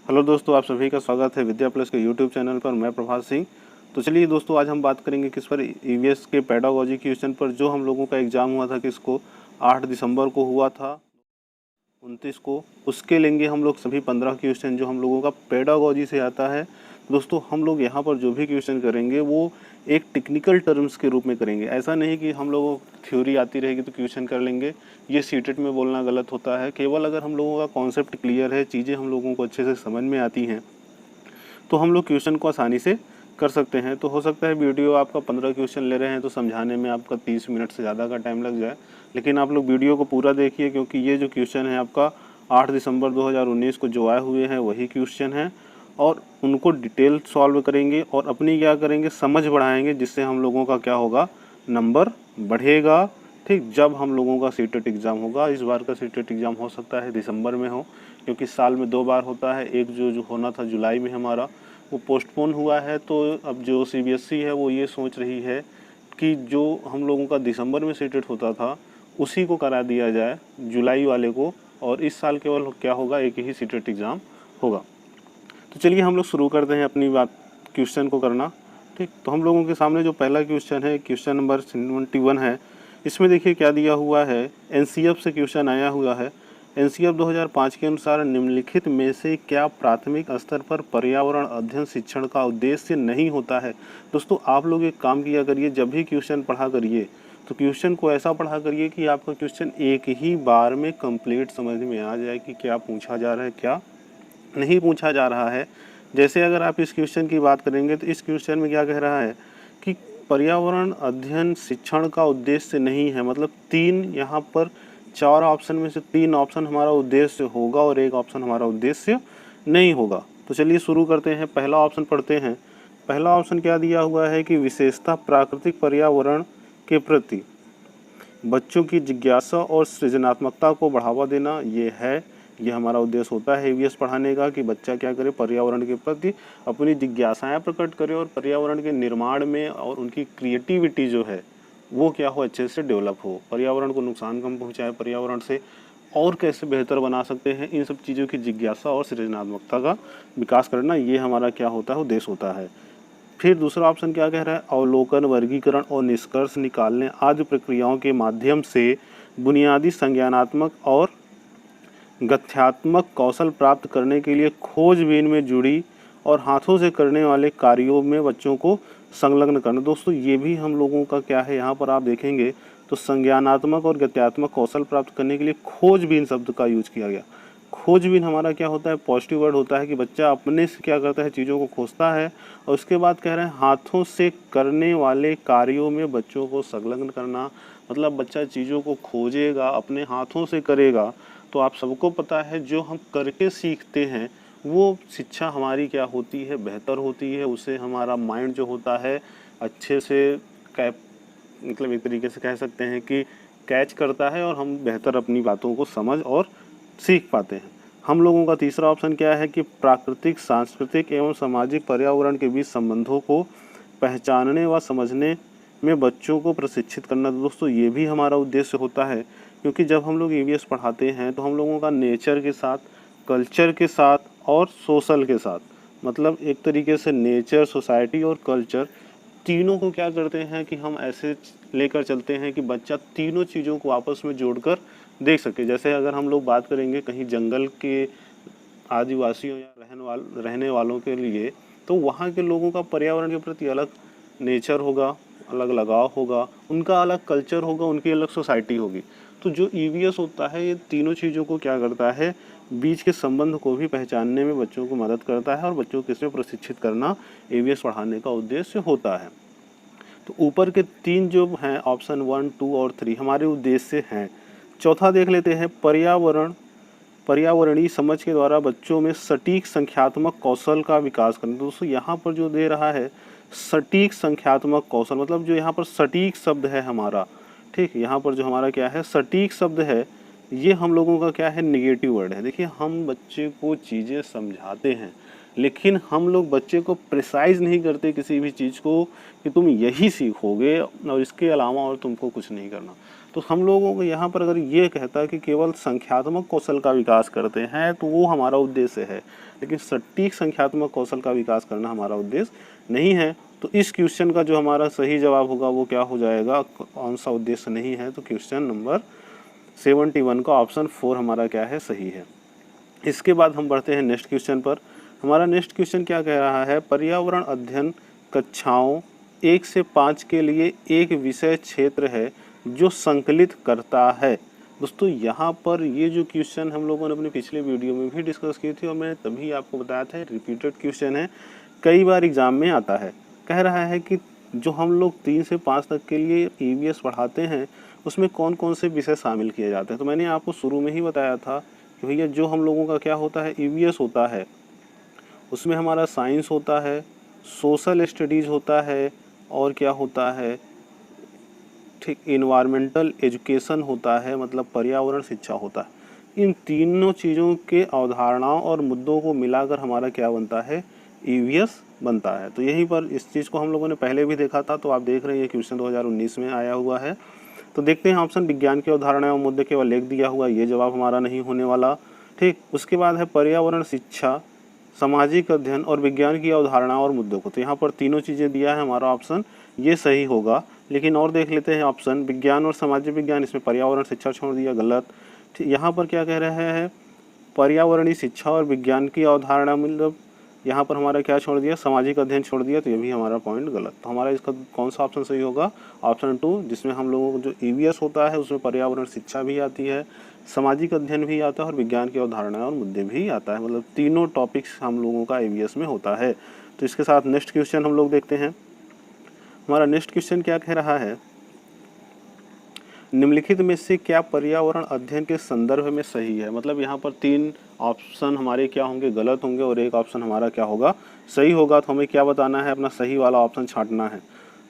Hello दोस्तों, आप सभी का स्वागत है विद्या प्लस के यूट्यूब चैनल पर। मैं प्रभात सिंह। तो चलिए दोस्तों, आज हम बात करेंगे किस पर, ईवीएस के पेडागोजी क्वेश्चन पर, जो हम लोगों का एग्ज़ाम हुआ था किसको 8 दिसंबर को हुआ था 29 को। उसके लेंगे हम लोग सभी 15 क्वेश्चन जो हम लोगों का पेडागोजी से आता है। दोस्तों, हम लोग यहाँ पर जो भी क्वेश्चन करेंगे वो एक टेक्निकल टर्म्स के रूप में करेंगे। ऐसा नहीं कि हम लोगों को थ्योरी आती रहेगी तो क्वेश्चन कर लेंगे, ये सीटेट में बोलना गलत होता है। केवल अगर हम लोगों का कॉन्सेप्ट क्लियर है, चीज़ें हम लोगों को अच्छे से समझ में आती हैं, तो हम लोग क्वेश्चन को आसानी से कर सकते हैं। तो हो सकता है वीडियो आपका 15 क्वेश्चन ले रहे हैं तो समझाने में आपका 30 मिनट से ज़्यादा का टाइम लग जाए, लेकिन आप लोग वीडियो को पूरा देखिए, क्योंकि ये जो क्वेश्चन है आपका 8 दिसंबर 2019 को जो आए हुए हैं वही क्वेश्चन हैं, और उनको डिटेल सॉल्व करेंगे और अपनी क्या करेंगे, समझ बढ़ाएंगे, जिससे हम लोगों का क्या होगा, नंबर बढ़ेगा। ठीक, जब हम लोगों का सीटेट एग्ज़ाम होगा, इस बार का सीटेट एग्ज़ाम हो सकता है दिसंबर में हो, क्योंकि साल में 2 बार होता है। एक जो होना था जुलाई में हमारा, वो पोस्टपोन हुआ है। तो अब जो सीबीएसई है वो ये सोच रही है कि जो हम लोगों का दिसंबर में सीटेट होता था उसी को करा दिया जाए जुलाई वाले को, और इस साल केवल क्या होगा, एक ही सीटेट एग्ज़ाम होगा। तो चलिए हम लोग शुरू करते हैं अपनी बात, क्वेश्चन को करना। ठीक, तो हम लोगों के सामने जो पहला क्वेश्चन है, क्वेश्चन नंबर 71 है। इसमें देखिए क्या दिया हुआ है, एनसीएफ से क्वेश्चन आया हुआ है। एनसीएफ 2005 के अनुसार निम्नलिखित में से क्या प्राथमिक स्तर पर पर्यावरण अध्ययन शिक्षण का उद्देश्य नहीं होता है। दोस्तों, आप लोग एक काम किया करिए, जब भी क्वेश्चन पढ़ा करिए तो क्वेश्चन को ऐसा पढ़ा करिए कि आपका क्वेश्चन एक ही बार में कंप्लीट समझ में आ जाए कि क्या पूछा जा रहा है, क्या नहीं पूछा जा रहा है। जैसे अगर आप इस क्वेश्चन की बात करेंगे तो इस क्वेश्चन में क्या कह रहा है कि पर्यावरण अध्ययन शिक्षण का उद्देश्य नहीं है, मतलब 3 यहाँ पर 4 ऑप्शन में से 3 ऑप्शन हमारा उद्देश्य होगा और एक ऑप्शन हमारा उद्देश्य नहीं होगा। तो चलिए शुरू करते हैं, पहला ऑप्शन पढ़ते हैं। पहला ऑप्शन क्या दिया हुआ है कि विशेषतः प्राकृतिक पर्यावरण के प्रति बच्चों की जिज्ञासा और सृजनात्मकता को बढ़ावा देना, ये हमारा उद्देश्य होता है ईवीएस पढ़ाने का, कि बच्चा क्या करे, पर्यावरण के प्रति अपनी जिज्ञासाएं प्रकट करे और पर्यावरण के निर्माण में और उनकी क्रिएटिविटी जो है वो क्या हो, अच्छे से डेवलप हो, पर्यावरण को नुकसान कम पहुंचाए, पर्यावरण से और कैसे बेहतर बना सकते हैं, इन सब चीज़ों की जिज्ञासा और सृजनात्मकता का विकास करना, ये हमारा क्या होता है, उद्देश्य होता है। फिर दूसरा ऑप्शन क्या कह रहा है, अवलोकन, वर्गीकरण और निष्कर्ष निकालने आदि प्रक्रियाओं के माध्यम से बुनियादी संज्ञानात्मक और गत्यात्मक कौशल प्राप्त करने के लिए खोजबीन में जुड़ी और हाथों से करने वाले कार्यों में बच्चों को संलग्न करना। दोस्तों, ये भी हम लोगों का क्या है, यहाँ पर आप देखेंगे तो संज्ञानात्मक और गत्यात्मक कौशल प्राप्त करने के लिए खोजबीन शब्द का यूज किया गया। खोजबीन हमारा क्या होता है, पॉजिटिव वर्ड होता है कि बच्चा अपने से क्या करता है, चीज़ों को खोजता है, और उसके बाद कह रहे हैं हाथों से करने वाले कार्यों में बच्चों को संलग्न करना, मतलब बच्चा चीज़ों को खोजेगा, अपने हाथों से करेगा। तो आप सबको पता है जो हम करके सीखते हैं वो शिक्षा हमारी क्या होती है, बेहतर होती है, उससे हमारा माइंड जो होता है अच्छे से कैप, मतलब एक तरीके से कह सकते हैं कि कैच करता है, और हम बेहतर अपनी बातों को समझ और सीख पाते हैं। हम लोगों का तीसरा ऑप्शन क्या है कि प्राकृतिक, सांस्कृतिक एवं सामाजिक पर्यावरण के बीच संबंधों को पहचानने व समझने में बच्चों को प्रशिक्षित करना। दोस्तों, ये भी हमारा उद्देश्य होता है, क्योंकि जब हम लोग ईवीएस पढ़ाते हैं तो हम लोगों का नेचर के साथ, कल्चर के साथ और सोशल के साथ, मतलब एक तरीके से नेचर, सोसाइटी और कल्चर तीनों को क्या करते हैं कि हम ऐसे लेकर चलते हैं कि बच्चा तीनों चीज़ों को आपस में जोड़कर देख सके। जैसे अगर हम लोग बात करेंगे कहीं जंगल के आदिवासियों या रहने वालों के लिए, तो वहाँ के लोगों का पर्यावरण के प्रति अलग नेचर होगा, अलग लगाव होगा, उनका अलग कल्चर होगा, उनकी अलग सोसाइटी होगी। तो जो ईवीएस होता है ये तीनों चीज़ों को क्या करता है, बीच के संबंध को भी पहचानने में बच्चों को मदद करता है, और बच्चों को इसमें प्रशिक्षित करना ईवीएस पढ़ाने का उद्देश्य होता है। तो ऊपर के 3 जो हैं, ऑप्शन 1, 2 और 3 हमारे उद्देश्य हैं। चौथा देख लेते हैं, पर्यावरणीय समझ के द्वारा बच्चों में सटीक संख्यात्मक कौशल का विकास करना। दोस्तों, यहाँ पर जो दे रहा है सटीक संख्यात्मक कौशल, मतलब जो यहाँ पर सटीक शब्द है हमारा, ठीक, यहाँ पर जो हमारा क्या है, सटीक शब्द है, ये हम लोगों का क्या है, निगेटिव वर्ड है। देखिए, हम बच्चे को चीज़ें समझाते हैं, लेकिन हम लोग बच्चे को प्रिसाइज नहीं करते किसी भी चीज़ को कि तुम यही सीखोगे और इसके अलावा और तुमको कुछ नहीं करना। तो हम लोगों को यहाँ पर अगर ये कहता है कि केवल संख्यात्मक कौशल का विकास करते हैं तो वो हमारा उद्देश्य है, लेकिन सटीक संख्यात्मक कौशल का विकास करना हमारा उद्देश्य नहीं है। तो इस क्वेश्चन का जो हमारा सही जवाब होगा वो क्या हो जाएगा, कौन सा उद्देश्य नहीं है, तो क्वेश्चन नंबर 71 का ऑप्शन 4 हमारा क्या है, सही है। इसके बाद हम बढ़ते हैं नेक्स्ट क्वेश्चन पर। हमारा नेक्स्ट क्वेश्चन क्या कह रहा है, पर्यावरण अध्ययन कक्षाओं 1 से 5 के लिए एक विषय क्षेत्र है जो संकलित करता है। दोस्तों यहाँ पर ये जो क्वेश्चन हम लोगों ने अपने पिछले वीडियो में भी डिस्कस की थी और मैंने तभी आपको बताया था, रिपीटेड क्वेश्चन है, कई बार एग्जाम में आता है। कह रहा है कि जो हम लोग 3 से 5 तक के लिए ईवीएस पढ़ाते हैं उसमें कौन कौन से विषय शामिल किए जाते हैं। तो मैंने आपको शुरू में ही बताया था कि भैया जो हम लोगों का क्या होता है, ईवीएस होता है, उसमें हमारा साइंस होता है, सोशल स्टडीज़ होता है, और क्या होता है, ठीक, इन्वायरमेंटल एजुकेशन होता है, मतलब पर्यावरण शिक्षा होता है। इन तीनों चीज़ों के अवधारणाओं और मुद्दों को मिलाकर हमारा क्या बनता है, ईवीएस बनता है। तो यहीं पर इस चीज़ को हम लोगों ने पहले भी देखा था, तो आप देख रहे हैं ये क्वेश्चन 2019 में आया हुआ है। तो देखते हैं ऑप्शन, विज्ञान की अवधारणाएं और मुद्दे केवल लिख दिया हुआ, ये जवाब हमारा नहीं होने वाला। ठीक, उसके बाद है पर्यावरण शिक्षा, सामाजिक अध्ययन और विज्ञान की अवधारणा और मुद्दों को। तो यहाँ पर तीनों चीज़ें दिया है, हमारा ऑप्शन ये सही होगा। लेकिन और देख लेते हैं ऑप्शन, विज्ञान और सामाजिक विज्ञान, इसमें पर्यावरण शिक्षा छोड़ दिया, गलत। ठीक, यहाँ पर क्या कह रहे हैं, पर्यावरणीय शिक्षा और विज्ञान की अवधारणा, मतलब यहाँ पर हमारा क्या छोड़ दिया, सामाजिक अध्ययन छोड़ दिया, तो ये भी हमारा पॉइंट गलत। तो हमारा इसका कौन सा ऑप्शन सही होगा, ऑप्शन 2, जिसमें हम लोगों को जो ईवीएस होता है उसमें पर्यावरण शिक्षा भी आती है, सामाजिक अध्ययन भी आता है और विज्ञान की अवधारणा और मुद्दे भी आता है, मतलब तीनों टॉपिक्स हम लोगों का ईवीएस में होता है। तो इसके साथ नेक्स्ट क्वेश्चन हम लोग देखते हैं। हमारा नेक्स्ट क्वेश्चन क्या कह रहा है, निम्नलिखित में से क्या पर्यावरण अध्ययन के संदर्भ में सही है। मतलब यहाँ पर 3 ऑप्शन हमारे क्या होंगे, गलत होंगे, और एक ऑप्शन हमारा क्या होगा, सही होगा। तो हमें क्या बताना है, अपना सही वाला ऑप्शन छांटना है।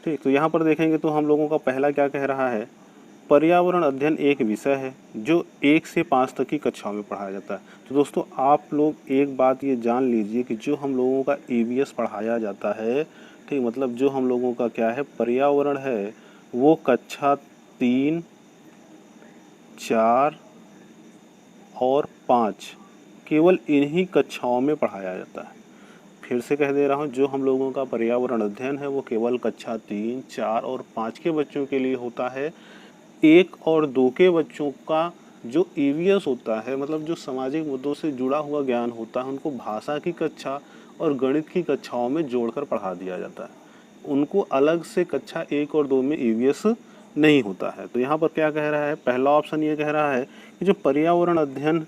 ठीक, तो यहाँ पर देखेंगे तो हम लोगों का पहला क्या कह रहा है, पर्यावरण अध्ययन एक विषय है जो 1 से 5 तक की कक्षाओं में पढ़ाया जाता है। तो दोस्तों आप लोग एक बात ये जान लीजिए कि जो हम लोगों का ईवीएस पढ़ाया जाता है, ठीक, मतलब जो हम लोगों का क्या है, पर्यावरण है, वो कक्षा 3, 4 और 5 केवल इन्हीं कक्षाओं में पढ़ाया जाता है। फिर से कह दे रहा हूँ, जो हम लोगों का पर्यावरण अध्ययन है वो केवल कक्षा 3, 4 और 5 के बच्चों के लिए होता है। 1 और 2 के बच्चों का जो ईवीएस होता है, मतलब जो सामाजिक मुद्दों से जुड़ा हुआ ज्ञान होता है, उनको भाषा की कक्षा और गणित की कक्षाओं में जोड़कर पढ़ा दिया जाता है। उनको अलग से कक्षा 1 और 2 में ईवीएस नहीं होता है। तो यहाँ पर क्या कह रहा है, पहला ऑप्शन ये कह रहा है कि जो पर्यावरण अध्ययन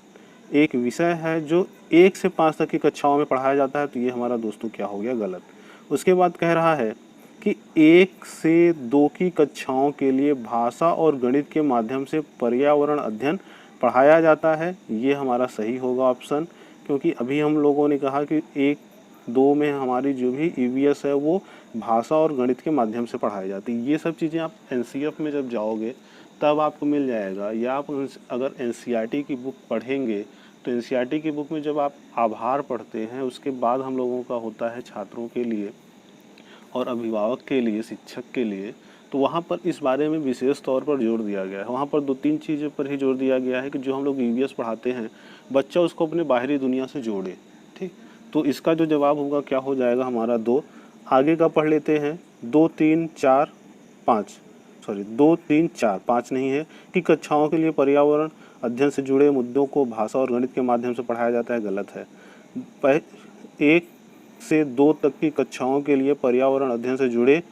एक विषय है जो 1 से 5 तक की कक्षाओं में पढ़ाया जाता है, तो ये हमारा दोस्तों क्या हो गया, गलत। उसके बाद कह रहा है कि 1 से 2 की कक्षाओं के लिए भाषा और गणित के माध्यम से पर्यावरण अध्ययन पढ़ाया जाता है, ये हमारा सही होगा ऑप्शन। क्योंकि अभी हम लोगों ने कहा कि 1, 2 में हमारी जो भी ईवीएस है वो भाषा और गणित के माध्यम से पढ़ाई जाती है। ये सब चीज़ें आप एनसीएफ में जब जाओगे तब आपको मिल जाएगा, या आप अगर एनसीईआरटी की बुक पढ़ेंगे तो एनसीईआरटी की बुक में जब आप आभार पढ़ते हैं उसके बाद हम लोगों का होता है छात्रों के लिए और अभिभावक के लिए, शिक्षक के लिए, तो वहाँ पर इस बारे में विशेष तौर पर जोर दिया गया है। वहाँ पर 2-3 चीज़ों पर ही जोर दिया गया है कि जो हम लोग ईवीएस पढ़ाते हैं बच्चा उसको अपने बाहरी दुनिया से जोड़े। ठीक, तो इसका जो जवाब होगा क्या हो जाएगा, हमारा 2। आगे का पढ़ लेते हैं, 2, 3, 4, 5, सॉरी 2, 3, 4, 5 नहीं है, कि कक्षाओं के लिए पर्यावरण अध्ययन से जुड़े मुद्दों को भाषा और गणित के माध्यम से पढ़ाया जाता है, गलत है। 1 से 2 तक की कक्षाओं के लिए पर्यावरण अध्ययन से जुड़े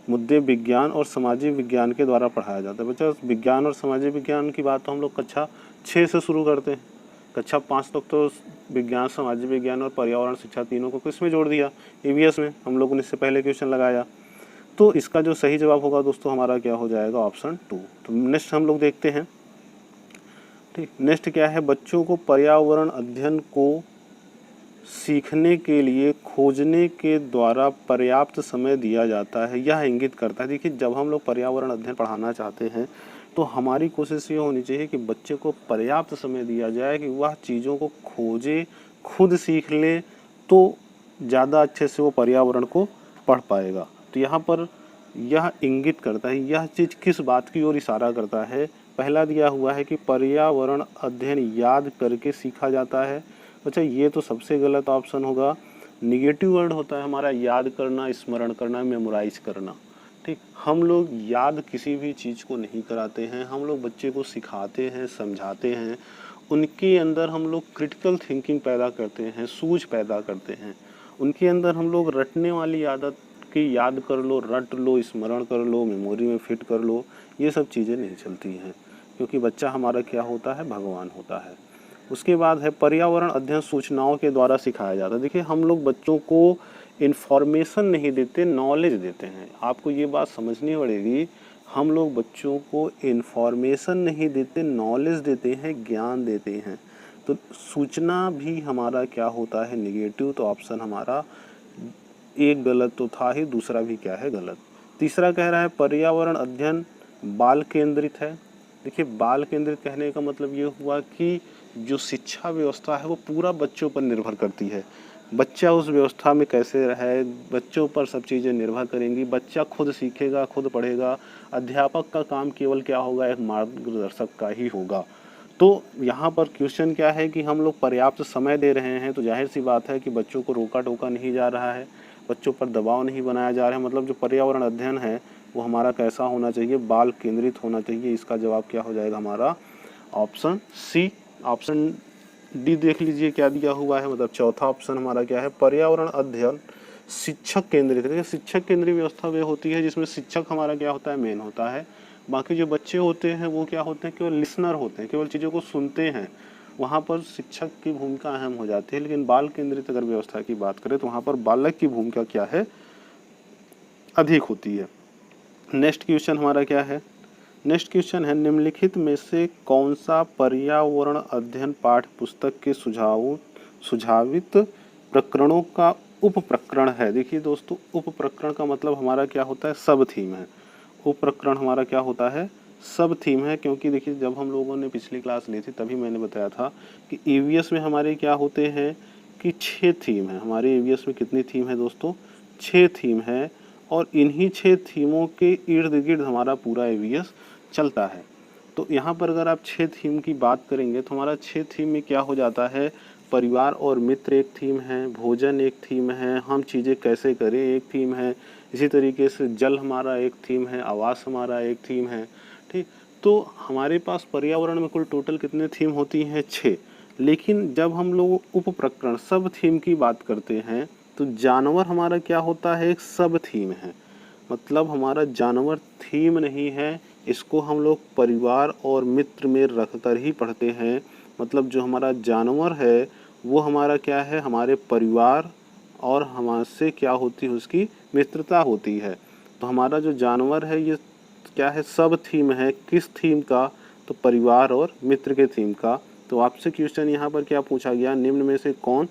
मुद्दे विज्ञान और सामाजिक विज्ञान के द्वारा पढ़ाया जाता है। बच्चा विज्ञान और सामाजिक विज्ञान की बात तो हम लोग कक्षा 6 से शुरू करते हैं, कक्षा 5 तक तो विज्ञान, सामाजिक विज्ञान और पर्यावरण शिक्षा तीनों को किसमें जोड़ दिया, ईवीएस में। हम लोगों ने इससे पहले क्वेश्चन लगाया। तो इसका जो सही जवाब होगा दोस्तों हमारा क्या हो जाएगा, ऑप्शन 2। तो नेक्स्ट हम लोग देखते हैं। ठीक, नेक्स्ट क्या है, बच्चों को पर्यावरण अध्ययन को सीखने के लिए खोजने के द्वारा पर्याप्त समय दिया जाता है, यह इंगित करता है। देखिए जब हम लोग पर्यावरण अध्ययन पढ़ाना चाहते हैं तो हमारी कोशिश ये होनी चाहिए कि बच्चे को पर्याप्त समय दिया जाए कि वह चीज़ों को खोजे, खुद सीख ले, तो ज़्यादा अच्छे से वो पर्यावरण को पढ़ पाएगा। तो यहाँ पर यह इंगित करता है, यह चीज़ किस बात की ओर इशारा करता है पहला दिया हुआ है कि पर्यावरण अध्ययन याद करके सीखा जाता है। अच्छा, ये तो सबसे गलत ऑप्शन होगा। निगेटिव वर्ड होता है हमारा याद करना, स्मरण करना, मेमोराइज करना। ठीक, हम लोग याद किसी भी चीज़ को नहीं कराते हैं, हम लोग बच्चे को सिखाते हैं, समझाते हैं, उनके अंदर हम लोग क्रिटिकल थिंकिंग पैदा करते हैं, सूझ पैदा करते हैं। उनके अंदर हम लोग रटने वाली आदत कि याद कर लो, रट लो, स्मरण कर लो, मेमोरी में फिट कर लो, ये सब चीज़ें नहीं चलती हैं, क्योंकि बच्चा हमारा क्या होता है, भगवान होता है। उसके बाद है पर्यावरण अध्ययन सूचनाओं के द्वारा सिखाया जाता है। देखिए, हम लोग बच्चों को इन्फॉर्मेशन नहीं देते, नॉलेज देते हैं। आपको ये बात समझनी पड़ेगी, हम लोग बच्चों को इन्फॉर्मेशन नहीं देते, नॉलेज देते हैं, ज्ञान देते हैं। तो सूचना भी हमारा क्या होता है, निगेटिव। तो ऑप्शन हमारा एक गलत तो था ही, दूसरा भी क्या है, गलत। तीसरा कह रहा है पर्यावरण अध्ययन बाल केंद्रित है। देखिए, बाल केंद्रित कहने का मतलब ये हुआ कि जो शिक्षा व्यवस्था है वो पूरा बच्चों पर निर्भर करती है। बच्चा उस व्यवस्था में कैसे रहे, बच्चों पर सब चीज़ें निर्भर करेंगी। बच्चा खुद सीखेगा, खुद पढ़ेगा। अध्यापक का काम केवल क्या होगा, एक मार्गदर्शक का ही होगा। तो यहाँ पर क्वेश्चन क्या है कि हम लोग पर्याप्त समय दे रहे हैं, तो जाहिर सी बात है कि बच्चों को रोका टोका नहीं जा रहा है, बच्चों पर दबाव नहीं बनाया जा रहा है। मतलब जो पर्यावरण अध्ययन है वो हमारा कैसा होना चाहिए, बाल केंद्रित होना चाहिए। इसका जवाब क्या हो जाएगा हमारा, ऑप्शन सी। ऑप्शन डी देख लीजिए क्या दिया हुआ है, मतलब चौथा ऑप्शन हमारा क्या है, पर्यावरण अध्ययन शिक्षक केंद्रित है। शिक्षक केंद्रीय व्यवस्था वे होती है जिसमें शिक्षक हमारा क्या होता है, मेन होता है। बाकी जो बच्चे होते हैं वो क्या होते हैं, केवल लिसनर होते हैं, केवल चीज़ों को सुनते हैं। वहाँ पर शिक्षक की भूमिका अहम हो जाती है। लेकिन बाल केंद्रित अगर व्यवस्था की बात करें तो वहाँ पर बालक की भूमिका क्या है, अधिक होती है। नेक्स्ट क्वेश्चन हमारा क्या है, नेक्स्ट क्वेश्चन है निम्नलिखित में से कौन सा पर्यावरण अध्ययन पाठ्य पुस्तक के सुझावित प्रकरणों का उप प्रकरण है। देखिए दोस्तों, उप प्रकरण का मतलब हमारा क्या होता है, सब थीम है। उप प्रकरण हमारा क्या होता है, सब थीम है। क्योंकि देखिए, जब हम लोगों ने पिछली क्लास ली थी तभी मैंने बताया था कि ईवीएस में हमारे क्या होते हैं कि 6 थीम है। हमारे ईवीएस में कितनी थीम है दोस्तों, 6 थीम है। और इन्हीं 6 थीमों के इर्द गिर्द हमारा पूरा ईवीएस चलता है। तो यहाँ पर अगर आप 6 थीम की बात करेंगे तो हमारा 6 थीम में क्या हो जाता है, परिवार और मित्र एक थीम है, भोजन एक थीम है, हम चीज़ें कैसे करें एक थीम है, इसी तरीके से जल हमारा एक थीम है, आवास हमारा एक थीम है। ठीक, तो हमारे पास पर्यावरण में कुल टोटल कितने थीम होती हैं, 6। लेकिन जब हम लोग उप प्रकरण सब थीम की बात करते हैं तो जानवर हमारा क्या होता है, एक सब थीम है। मतलब हमारा जानवर थीम नहीं है, इसको हम लोग परिवार और मित्र में रखकर ही पढ़ते हैं। मतलब जो हमारा जानवर है वो हमारा क्या है, हमारे परिवार और हमारे क्या होती है, उसकी मित्रता होती है। तो हमारा जो जानवर है ये क्या है, सब थीम है। किस थीम का, तो परिवार और मित्र के थीम का। तो आपसे क्वेश्चन यहाँ पर क्या पूछा गया, निम्न में से कौन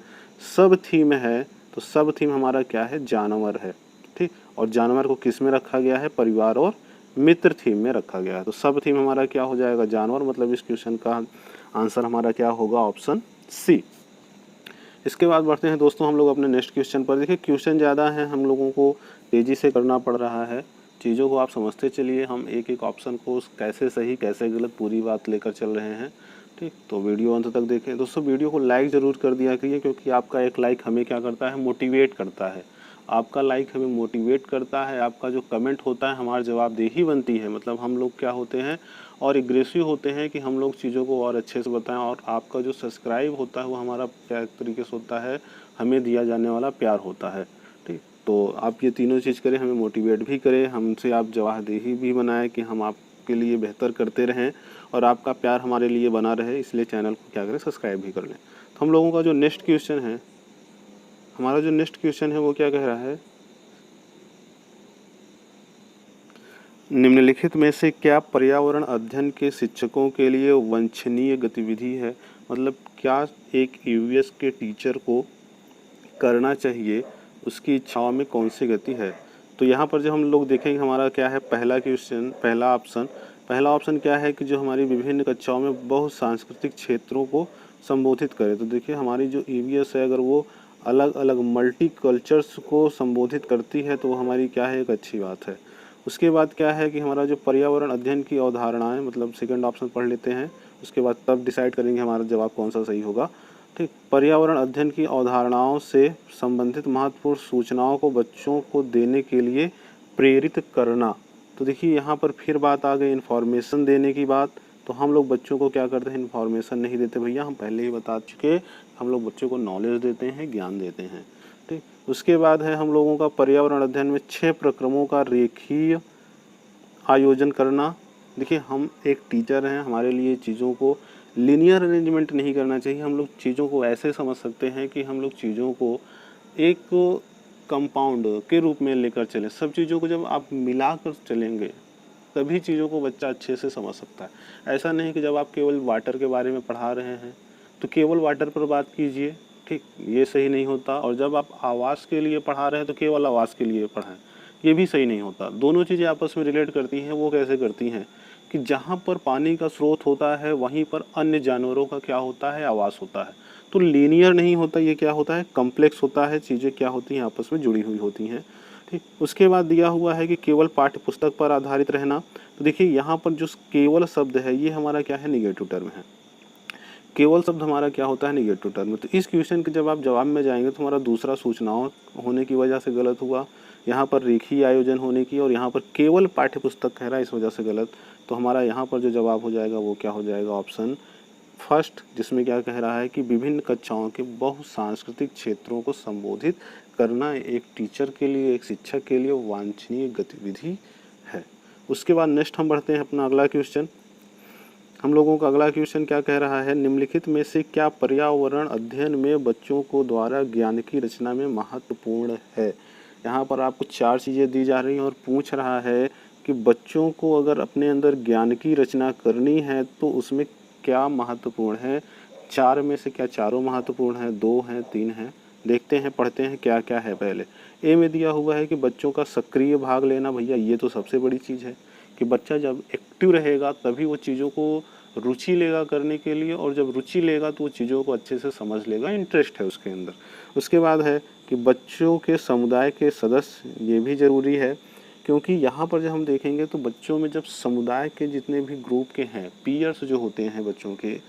सब थीम है, तो सब थीम हमारा क्या है, जानवर है। ठीक, और जानवर को किस में रखा गया है, परिवार और मित्र थीम में रखा गया है। तो सब थीम हमारा क्या हो जाएगा, जानवर। मतलब इस क्वेश्चन का आंसर हमारा क्या होगा, ऑप्शन सी। इसके बाद बढ़ते हैं दोस्तों हम लोग अपने नेक्स्ट क्वेश्चन पर। देखिए, क्वेश्चन ज़्यादा है, हम लोगों को तेज़ी से करना पड़ रहा है। चीज़ों को आप समझते चलिए, हम एक एक ऑप्शन को कैसे सही कैसे गलत पूरी बात लेकर चल रहे हैं। ठीक, तो वीडियो अंत तक देखें दोस्तों। वीडियो को लाइक ज़रूर कर दिया करिए, क्योंकि आपका एक लाइक हमें क्या करता है, मोटिवेट करता है। आपका लाइक हमें मोटिवेट करता है, आपका जो कमेंट होता है हमारी जवाबदेही बनती है। मतलब हम लोग क्या होते हैं और एग्रेसिव होते हैं कि हम लोग चीज़ों को और अच्छे से बताएं। और आपका जो सब्सक्राइब होता है वो हमारा क्या तरीके से होता है, हमें दिया जाने वाला प्यार होता है। ठीक, तो आप ये तीनों चीज़ करें, हमें मोटिवेट भी करें, हमसे आप जवाबदेही भी बनाएं कि हम आपके लिए बेहतर करते रहें और आपका प्यार हमारे लिए बना रहे। इसलिए चैनल को क्या करें, सब्सक्राइब भी कर लें। तो हम लोगों का जो नेक्स्ट क्वेश्चन है, हमारा जो नेक्स्ट क्वेश्चन है वो क्या कह रहा है, निम्नलिखित में से क्या पर्यावरण अध्ययन के शिक्षकों के लिए वांछनीय गतिविधि है। मतलब क्या एक ईवीएस के टीचर को करना चाहिए, उसकी इच्छाओं में कौन सी गति है। तो यहाँ पर जब हम लोग देखेंगे हमारा क्या है, पहला क्वेश्चन, पहला ऑप्शन क्या है कि जो हमारी विभिन्न कक्षाओं में बहुत सांस्कृतिक क्षेत्रों को संबोधित करे। तो देखिए, हमारी जो ईवीएस है अगर वो अलग अलग मल्टी कल्चर्स को संबोधित करती है तो वो हमारी क्या है, एक अच्छी बात है। उसके बाद क्या है कि हमारा जो पर्यावरण अध्ययन की अवधारणाएं, मतलब सेकंड ऑप्शन पढ़ लेते हैं, उसके बाद तब डिसाइड करेंगे हमारा जवाब कौन सा सही होगा। ठीक, पर्यावरण अध्ययन की अवधारणाओं से संबंधित महत्वपूर्ण सूचनाओं को बच्चों को देने के लिए प्रेरित करना। तो देखिए यहाँ पर फिर बात आ गई इन्फॉर्मेशन देने की बात। तो हम लोग बच्चों को क्या करते हैं, इन्फॉर्मेशन नहीं देते भैया, हम पहले ही बता चुके, हम लोग बच्चों को नॉलेज देते हैं, ज्ञान देते हैं। ठीक, उसके बाद है हम लोगों का पर्यावरण अध्ययन में 6 प्रक्रमों का रेखीय आयोजन करना। देखिए हम एक टीचर हैं, हमारे लिए चीज़ों को लीनियर अरेंजमेंट नहीं करना चाहिए। हम लोग चीज़ों को ऐसे समझ सकते हैं कि हम लोग चीज़ों को एक कंपाउंड के रूप में लेकर चलें। सब चीज़ों को जब आप मिलाकर चलेंगे तभी चीज़ों को बच्चा अच्छे से समझ सकता है। ऐसा नहीं कि जब आप केवल वाटर के बारे में पढ़ा रहे हैं तो केवल वाटर पर बात कीजिए, ठीक, ये सही नहीं होता। और जब आप आवास के लिए पढ़ा रहे हैं तो केवल आवास के लिए पढ़ाएं, ये भी सही नहीं होता। दोनों चीज़ें आपस में रिलेट करती हैं। वो कैसे करती हैं कि जहाँ पर पानी का स्रोत होता है वहीं पर अन्य जानवरों का क्या होता है, आवास होता है। तो लीनियर नहीं होता, ये क्या होता है, कॉम्प्लेक्स होता है। चीज़ें क्या होती हैं, आपस में जुड़ी हुई होती हैं। ठीक, उसके बाद दिया हुआ है कि केवल पाठ्य पुस्तक पर आधारित रहना। तो देखिए यहाँ पर जो केवल शब्द है ये हमारा क्या है, निगेटिव टर्म है। केवल शब्द हमारा क्या होता है, निगेटिव टर्म। तो इस क्वेश्चन के जब आप जवाब में जाएंगे तो हमारा दूसरा सूचनाओं होने की वजह से गलत हुआ, यहाँ पर रेखीय आयोजन होने की, और यहाँ पर केवल पाठ्य पुस्तक कह रहा है, इस वजह से गलत। तो हमारा यहाँ पर जो जवाब हो जाएगा वो क्या हो जाएगा, ऑप्शन फर्स्ट, जिसमें क्या कह रहा है कि विभिन्न कक्षाओं के बहुसांस्कृतिक क्षेत्रों को संबोधित करना एक टीचर के लिए, एक शिक्षक के लिए वांछनीय गतिविधि है। उसके बाद नेक्स्ट हम बढ़ते हैं अपना अगला क्वेश्चन। हम लोगों का अगला क्वेश्चन क्या कह रहा है, निम्नलिखित में से क्या पर्यावरण अध्ययन में बच्चों को द्वारा ज्ञान की रचना में महत्वपूर्ण है। यहाँ पर आपको 4 चीज़ें दी जा रही हैं और पूछ रहा है कि बच्चों को अगर अपने अंदर ज्ञान की रचना करनी है तो उसमें क्या महत्वपूर्ण है। 4 में से क्या चारों महत्वपूर्ण हैं, 2 हैं, 3 हैं। देखते हैं, पढ़ते हैं क्या क्या है। पहले ए में दिया हुआ है कि बच्चों का सक्रिय भाग लेना। भैया ये तो सबसे बड़ी चीज़ है कि बच्चा जब एक्टिव रहेगा तभी वो चीज़ों को रुचि लेगा करने के लिए, और जब रुचि लेगा तो वो चीज़ों को अच्छे से समझ लेगा, इंटरेस्ट है उसके अंदर। उसके बाद है कि बच्चों के समुदाय के सदस्य, ये भी ज़रूरी है, क्योंकि यहाँ पर जब हम देखेंगे तो बच्चों में जब समुदाय के जितने भी ग्रुप के हैं, पीयर्स जो होते हैं बच्चों के,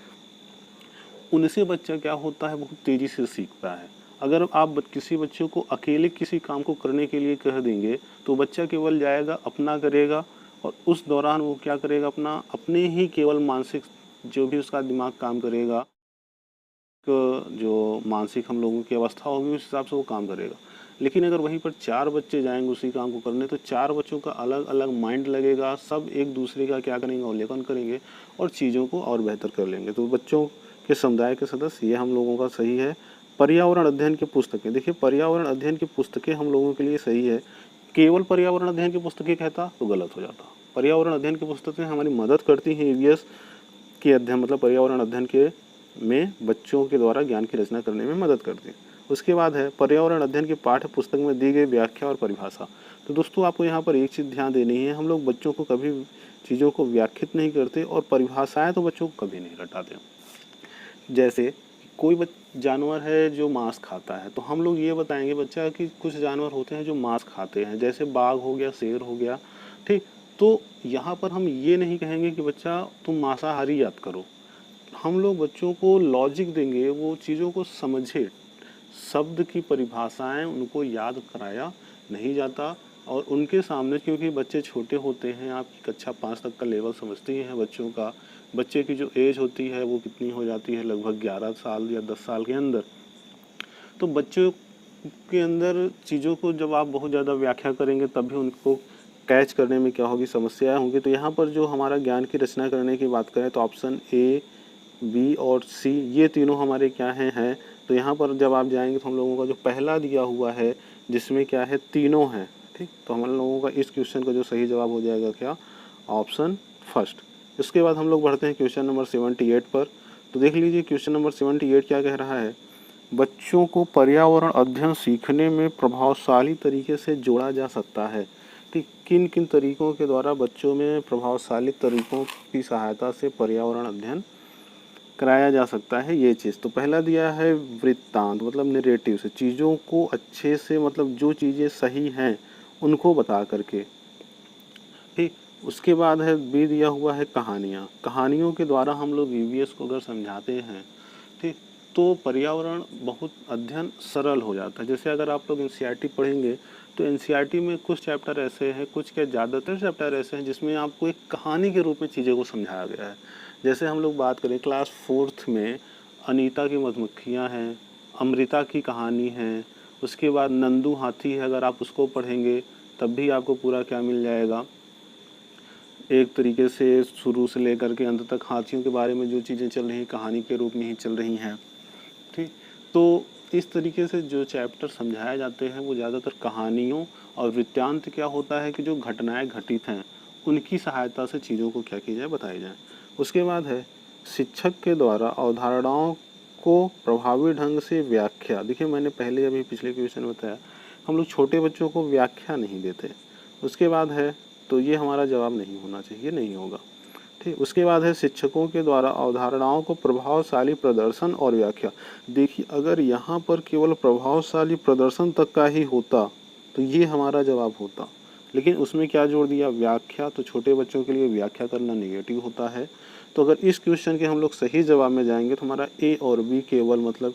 उनसे बच्चा क्या होता है, बहुत तेज़ी से सीखता है। अगर आप किसी बच्चे को अकेले किसी काम को करने के लिए कह देंगे तो बच्चा केवल जाएगा, अपना करेगा, और उस दौरान वो क्या करेगा, अपने ही केवल मानसिक जो भी उसका दिमाग काम करेगा, जो मानसिक हम लोगों की अवस्था होगी उस हिसाब से वो काम करेगा। लेकिन अगर वहीं पर 4 बच्चे जाएंगे उसी काम को करने तो 4 बच्चों का अलग अलग माइंड लगेगा, सब एक दूसरे का क्या करेंगे, अवलोकन करेंगे और चीज़ों को और बेहतर कर लेंगे। तो बच्चों के समुदाय के सदस्य, ये हम लोगों का सही है। पर्यावरण अध्ययन की पुस्तकें, देखिए पर्यावरण अध्ययन की पुस्तकें हम लोगों के लिए सही है। केवल पर्यावरण अध्ययन की पुस्तकें कहता तो गलत हो जाता। पर्यावरण अध्ययन की पुस्तकें हमारी मदद करती हैं ईवीएस के अध्ययन, मतलब पर्यावरण अध्ययन के में बच्चों के द्वारा ज्ञान की रचना करने में मदद करती है। उसके बाद है पर्यावरण अध्ययन की पाठ्य पुस्तक में दी गई व्याख्या और परिभाषा। तो दोस्तों आपको यहाँ पर एक चीज़ ध्यान देनी है, हम लोग बच्चों को कभी चीज़ों को व्याख्यात नहीं करते और परिभाषाएं तो बच्चों को कभी नहीं रटाते। जैसे कोई जानवर है जो मांस खाता है तो हम लोग ये बताएंगे बच्चा कि कुछ जानवर होते हैं जो मांस खाते हैं, जैसे बाघ हो गया, शेर हो गया, ठीक। तो यहाँ पर हम ये नहीं कहेंगे कि बच्चा तुम मांसाहारी याद करो। हम लोग बच्चों को लॉजिक देंगे, वो चीज़ों को समझे, शब्द की परिभाषाएं उनको याद कराया नहीं जाता। और उनके सामने, क्योंकि बच्चे छोटे होते हैं, आपकी कक्षा 5 तक का लेवल समझते ही हैं बच्चों का, बच्चे की जो एज होती है वो कितनी हो जाती है, लगभग 11 साल या 10 साल के अंदर। तो बच्चों के अंदर चीज़ों को जब आप बहुत ज़्यादा व्याख्या करेंगे तभी उनको कैच करने में क्या होगी, समस्याएं होंगी। तो यहाँ पर जो हमारा ज्ञान की रचना करने की बात करें तो ऑप्शन ए, बी और सी, ये तीनों हमारे क्या हैं। तो यहाँ पर जब आप जाएंगे तो हम लोगों का जो पहला दिया हुआ है जिसमें क्या है, तीनों हैं, ठीक। तो हम लोगों का इस क्वेश्चन का जो सही जवाब हो जाएगा क्या, ऑप्शन फर्स्ट। इसके बाद हम लोग बढ़ते हैं क्वेश्चन नंबर 78 पर। तो देख लीजिए क्वेश्चन नंबर 78 क्या कह रहा है, बच्चों को पर्यावरण अध्ययन सीखने में प्रभावशाली तरीके से जोड़ा जा सकता है। ठीक, किन किन तरीकों के द्वारा बच्चों में प्रभावशाली तरीकों की सहायता से पर्यावरण अध्ययन कराया जा सकता है, ये चीज़। तो पहला दिया है वृत्तांत, मतलब नरेटिव से, चीज़ों को अच्छे से, मतलब जो चीज़ें सही हैं उनको बता करके, ठीक। उसके बाद है बी दिया हुआ है कहानियाँ। कहानियों के द्वारा हम लोग ईवीएस को अगर समझाते हैं, ठीक, तो पर्यावरण बहुत अध्ययन सरल हो जाता है। जैसे अगर आप लोग एनसीईआरटी पढ़ेंगे तो एनसीईआरटी में कुछ चैप्टर ऐसे हैं, कुछ क्या ज़्यादातर चैप्टर ऐसे हैं जिसमें आपको एक कहानी के रूप में चीज़ों को समझाया गया है। जैसे हम लोग बात करें क्लास 4th में अनीता की मधुमक्खियाँ हैं, अमृता की कहानी है, उसके बाद नंदू हाथी है, अगर आप उसको पढ़ेंगे तब भी आपको पूरा क्या मिल जाएगा, एक तरीके से शुरू से लेकर के अंत तक हाथियों के बारे में जो चीज़ें चल रही हैं कहानी के रूप में ही चल रही हैं। ठीक। तो इस तरीके से जो चैप्टर समझाए जाते हैं वो ज़्यादातर कहानियों और वृत्तांत क्या होता है कि जो घटनाएं घटित हैं उनकी सहायता से चीज़ों को क्या की जाए, बताई जाए। उसके बाद है शिक्षक के द्वारा अवधारणाओं को प्रभावी ढंग से व्याख्या। देखिए मैंने पहले अभी पिछले क्वेश्चन में बताया हम लोग छोटे बच्चों को व्याख्या नहीं देते। उसके बाद है, तो ये हमारा जवाब नहीं होना चाहिए, नहीं होगा। ठीक। उसके बाद है शिक्षकों के द्वारा अवधारणाओं को प्रभावशाली प्रदर्शन और व्याख्या। देखिए अगर यहाँ पर केवल प्रभावशाली प्रदर्शन तक का ही होता तो ये हमारा जवाब होता, लेकिन उसमें क्या जोड़ दिया, व्याख्या। तो छोटे बच्चों के लिए व्याख्या करना नेगेटिव होता है। तो अगर इस क्वेश्चन के हम लोग सही जवाब में जाएंगे तो हमारा ए और बी केवल मतलब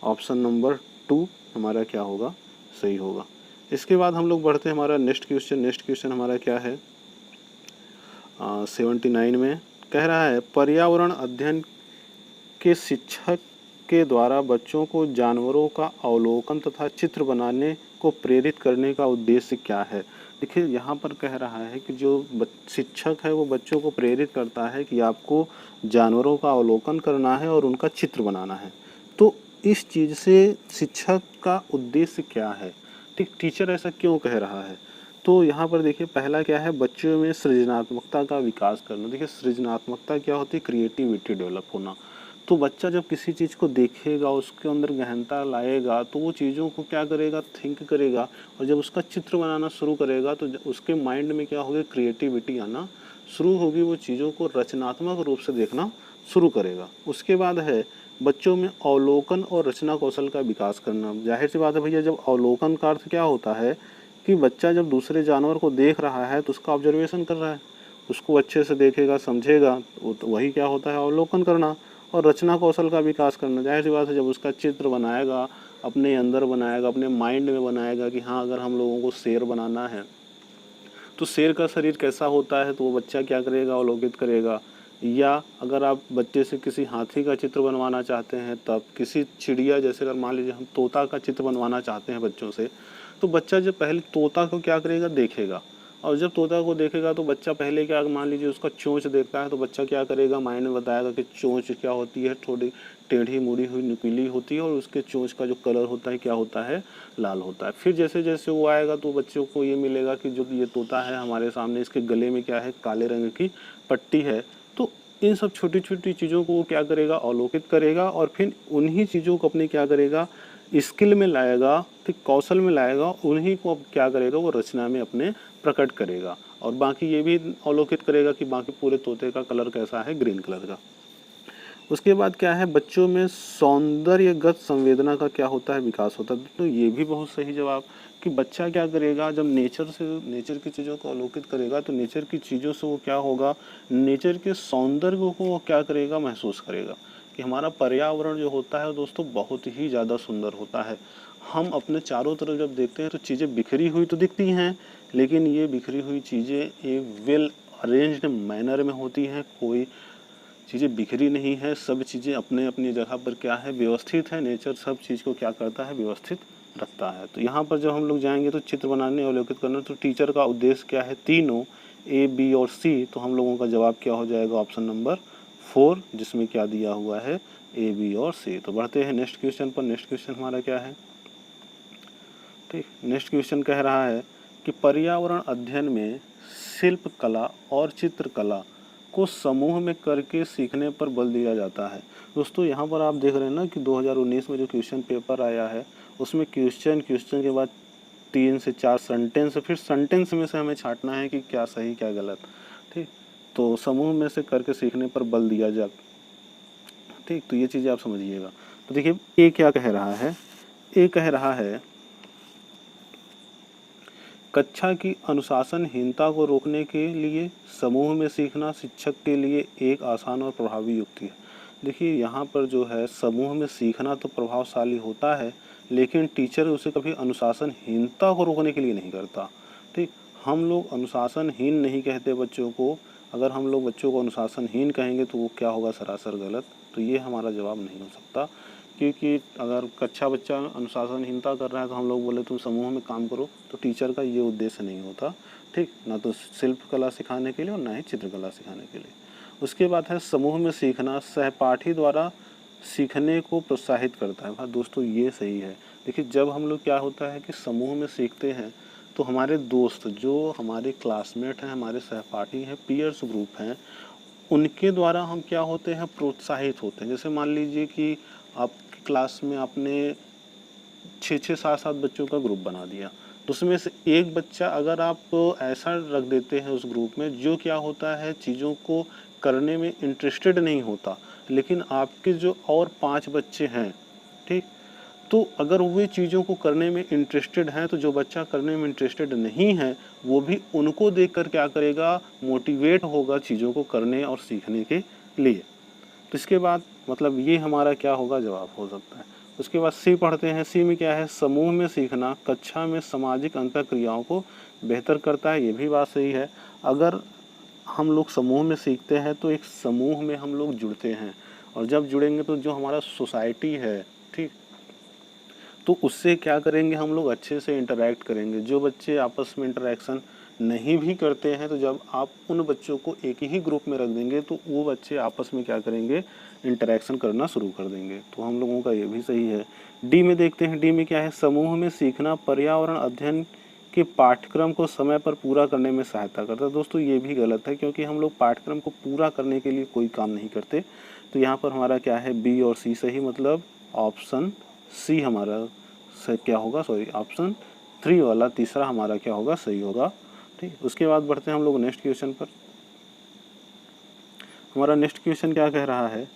ऑप्शन नंबर 2 हमारा क्या होगा, सही होगा। इसके बाद हम लोग बढ़ते हैं हमारा नेक्स्ट क्वेश्चन। नेक्स्ट क्वेश्चन हमारा क्या है 79 में कह रहा है पर्यावरण अध्ययन के शिक्षक के द्वारा बच्चों को जानवरों का अवलोकन तथा चित्र बनाने को प्रेरित करने का उद्देश्य क्या है। देखिए यहाँ पर कह रहा है कि जो शिक्षक है वो बच्चों को प्रेरित करता है कि आपको जानवरों का अवलोकन करना है और उनका चित्र बनाना है। तो इस चीज़ से शिक्षक का उद्देश्य क्या है, ठीक, टीचर ऐसा क्यों कह रहा है। तो यहाँ पर देखिए पहला क्या है, बच्चों में सृजनात्मकता का विकास करना। देखिए सृजनात्मकता क्या होती है, क्रिएटिविटी डेवलप होना। तो बच्चा जब किसी चीज़ को देखेगा उसके अंदर गहनता लाएगा तो वो चीज़ों को क्या करेगा, थिंक करेगा, और जब उसका चित्र बनाना शुरू करेगा तो उसके माइंड में क्या होगी, क्रिएटिविटी आना शुरू होगी। वो चीज़ों को रचनात्मक रूप से देखना शुरू करेगा। उसके बाद है बच्चों में अवलोकन और रचना कौशल का विकास करना। जाहिर सी बात है भैया, जब अवलोकन का अर्थ क्या होता है कि बच्चा जब दूसरे जानवर को देख रहा है तो उसका ऑब्जर्वेशन कर रहा है, उसको अच्छे से देखेगा समझेगा, तो वही क्या होता है, अवलोकन करना। और रचना कौशल का विकास करना, जाहिर सी बात है जब उसका चित्र बनाएगा, अपने अंदर बनाएगा, अपने माइंड में बनाएगा कि हाँ अगर हम लोगों को शेर बनाना है तो शेर का शरीर कैसा होता है, तो वो बच्चा क्या करेगा, अवलोकित करेगा। या अगर आप बच्चे से किसी हाथी का चित्र बनवाना चाहते हैं, तब किसी चिड़िया, जैसे अगर मान लीजिए हम तोता का चित्र बनवाना चाहते हैं बच्चों से, तो बच्चा जब पहले तोता को क्या करेगा, देखेगा। और जब तोता को देखेगा तो बच्चा पहले क्या, मान लीजिए उसका चोंच देखता है तो बच्चा क्या करेगा, माइंड में बताएगा कि चोंच क्या होती है, थोड़ी टेढ़ी मुड़ी हुई नुकीली होती है, और उसके चोंच का जो कलर होता है क्या होता है, लाल होता है। फिर जैसे जैसे वो आएगा तो बच्चों को ये मिलेगा कि जो ये तोता है हमारे सामने, इसके गले में क्या है, काले रंग की पट्टी है। तो इन सब छोटी छोटी चीज़ों को वो क्या करेगा, अवलोकित करेगा, और फिर उन्हीं चीज़ों को अपने क्या करेगा, स्किल में लाएगा, फिर कौशल में लाएगा, उन्हीं को अब क्या करेगा, वो रचना में अपने प्रकट करेगा। और बाकी ये भी अवलोकित करेगा कि बाकी पूरे तोते का कलर कैसा है, ग्रीन कलर का। उसके बाद क्या है, बच्चों में सौंदर्यगत संवेदना का क्या होता है, विकास होता है। तो ये भी बहुत सही जवाब कि बच्चा क्या करेगा, जब नेचर की चीज़ों को अवलोकित करेगा तो नेचर की चीज़ों से वो क्या होगा, नेचर के सौंदर्य को वो क्या करेगा, महसूस करेगा कि हमारा पर्यावरण जो होता है दोस्तों बहुत ही ज़्यादा सुंदर होता है। हम अपने चारों तरफ जब देखते हैं तो चीज़ें बिखरी हुई तो दिखती हैं, लेकिन ये बिखरी हुई चीज़ें एक वेल अरेंज्ड मैनर में होती हैं। कोई चीज़ें बिखरी नहीं है, सब चीज़ें अपने अपनी जगह पर क्या है, व्यवस्थित है। नेचर सब चीज़ को क्या करता है, व्यवस्थित रखता है। तो यहाँ पर जब हम लोग जाएंगे तो चित्र बनाने अवलोकित करना, तो टीचर का उद्देश्य क्या है, तीनों ए बी और सी। तो हम लोगों का जवाब क्या हो जाएगा, ऑप्शन नंबर 4, जिसमें क्या दिया हुआ है, ए बी और सी। तो बढ़ते हैं नेक्स्ट क्वेश्चन पर। नेक्स्ट क्वेश्चन हमारा क्या है, ठीक, नेक्स्ट क्वेश्चन कह रहा है कि पर्यावरण अध्ययन में शिल्प कला और चित्रकला को समूह में करके सीखने पर बल दिया जाता है। दोस्तों यहाँ पर आप देख रहे हैं ना कि 2019 में जो क्वेश्चन पेपर आया है उसमें क्वेश्चन के बाद 3 से 4 सेंटेंस, फिर सेंटेंस में से हमें छांटना है कि क्या सही क्या गलत। ठीक, तो समूह में से करके सीखने पर बल दिया जा, ठीक, तो ये चीज़ें आप समझिएगा। तो देखिए ए क्या कह रहा है, ए कह रहा है कक्षा की अनुशासनहीनता को रोकने के लिए समूह में सीखना शिक्षक के लिए एक आसान और प्रभावी युक्ति है। देखिए यहाँ पर जो है समूह में सीखना तो प्रभावशाली होता है, लेकिन टीचर उसे कभी अनुशासनहीनता को रोकने के लिए नहीं करता। ठीक, हम लोग अनुशासनहीन नहीं कहते बच्चों को। अगर हम लोग बच्चों को अनुशासनहीन कहेंगे तो वो क्या होगा, सरासर गलत। तो ये हमारा जवाब नहीं हो सकता, क्योंकि अगर कक्षा बच्चा अनुशासनहीनता कर रहा है तो हम लोग बोले तुम समूह में काम करो, तो टीचर का ये उद्देश्य नहीं होता। ठीक, ना तो शिल्पकला सिखाने के लिए और ना ही चित्रकला सिखाने के लिए। उसके बाद है समूह में सीखना सहपाठी द्वारा सीखने को प्रोत्साहित करता है। हाँ दोस्तों, ये सही है। देखिए जब हम लोग क्या होता है कि समूह में सीखते हैं तो हमारे दोस्त जो हमारे क्लासमेट हैं, हमारे सहपाठी हैं, पीयर्स ग्रुप हैं, उनके द्वारा हम क्या होते हैं, प्रोत्साहित होते हैं। जैसे मान लीजिए कि आपकी क्लास में आपने 6-6, 7-7 बच्चों का ग्रुप बना दिया, तो उसमें से एक बच्चा अगर आप ऐसा रख देते हैं उस ग्रुप में जो क्या होता है चीज़ों को करने में इंटरेस्टेड नहीं होता, लेकिन आपके जो और 5 बच्चे हैं, ठीक, तो अगर वे चीज़ों को करने में इंटरेस्टेड हैं तो जो बच्चा करने में इंटरेस्टेड नहीं है वो भी उनको देखकर क्या करेगा, मोटिवेट होगा चीज़ों को करने और सीखने के लिए। तो इसके बाद मतलब ये हमारा क्या होगा, जवाब हो सकता है। उसके बाद सी पढ़ते हैं। सी में क्या है, समूह में सीखना कक्षा में सामाजिक अंतःक्रियाओं को बेहतर करता है। ये भी बात सही है। अगर हम लोग समूह में सीखते हैं तो एक समूह में हम लोग जुड़ते हैं, और जब जुड़ेंगे तो जो हमारा सोसाइटी है, ठीक, तो उससे क्या करेंगे, हम लोग अच्छे से इंटरेक्ट करेंगे। जो बच्चे आपस में इंटरेक्शन नहीं भी करते हैं तो जब आप उन बच्चों को एक ही ग्रुप में रख देंगे तो वो बच्चे आपस में क्या करेंगे, इंटरेक्शन करना शुरू कर देंगे। तो हम लोगों का ये भी सही है। डी में देखते हैं। डी में क्या है, समूह में सीखना पर्यावरण अध्ययन के पाठ्यक्रम को समय पर पूरा करने में सहायता करता है। दोस्तों ये भी गलत है, क्योंकि हम लोग पाठ्यक्रम को पूरा करने के लिए कोई काम नहीं करते। तो यहाँ पर हमारा क्या है, बी और सी सही, मतलब ऑप्शन सी हमारा क्या होगा, सॉरी ऑप्शन 3 वाला तीसरा हमारा क्या होगा, सही होगा। ठीक, उसके बाद बढ़ते हैं हम लोग नेक्स्ट क्वेश्चन पर। हमारा नेक्स्ट क्वेश्चन क्या कह रहा है